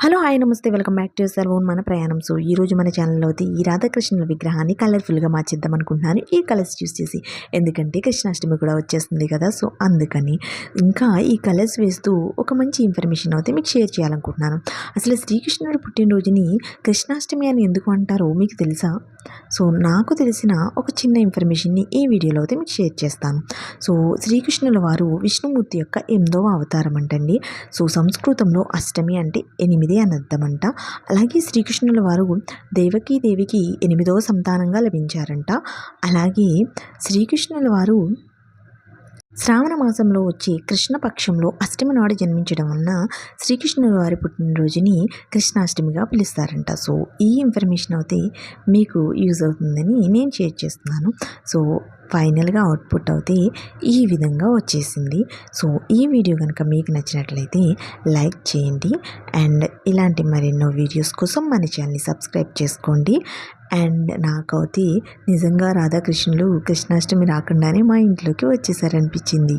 Hello hi నమస్తే welcome back to your own మన ప్రయాణం. సో ఈరోజు మన ఛానల్లో అయితే ఈ రాధాకృష్ణుల విగ్రహాన్ని కలర్ఫుల్గా మార్చిద్దాం అనుకుంటున్నాను ఈ కలర్స్ యూస్ చేసి. ఎందుకంటే కృష్ణాష్టమి కూడా వచ్చేస్తుంది కదా, సో అందుకని ఇంకా ఈ కలర్స్ వేస్తూ ఒక మంచి ఇన్ఫర్మేషన్ అయితే మీకు షేర్ చేయాలనుకుంటున్నాను. అసలు శ్రీకృష్ణుడు పుట్టినరోజుని కృష్ణాష్టమి అని ఎందుకు అంటారో మీకు తెలుసా? సో నాకు తెలిసిన ఒక చిన్న ఇన్ఫర్మేషన్ని ఈ వీడియోలో అయితే మీకు షేర్ చేస్తాను. సో శ్రీకృష్ణుల వారు విష్ణుమూర్తి యొక్క 8వ అవతారం అంటండి. సో సంస్కృతంలో అష్టమి అంటే 8 అని అర్థమంట. అలాగే శ్రీకృష్ణుల వారు దేవికి 8వ సంతానంగా లభించారంట. అలాగే శ్రీకృష్ణుల వారు శ్రావణ మాసంలో వచ్చే కృష్ణపక్షంలో అష్టమి నాడు జన్మించడం వలన శ్రీకృష్ణుల వారి పుట్టినరోజుని కృష్ణాష్టమిగా పిలుస్తారంట. సో ఈ ఇన్ఫర్మేషన్ అయితే మీకు యూజ్ అవుతుందని నేను షేర్ చేస్తున్నాను. సో ఫైనల్గా అవుట్పుట్ అయితే ఈ విధంగా వచ్చేసింది. సో ఈ వీడియో కనుక మీకు నచ్చినట్లయితే లైక్ చేయండి అండ్ ఇలాంటి మరెన్నో వీడియోస్ కోసం మన ఛానల్ని సబ్స్క్రైబ్ చేసుకోండి. అండ్ నాకైతే నిజంగా రాధాకృష్ణులు కృష్ణాష్టమి రాకుండానే మా ఇంట్లోకి వచ్చేసారనిపించింది.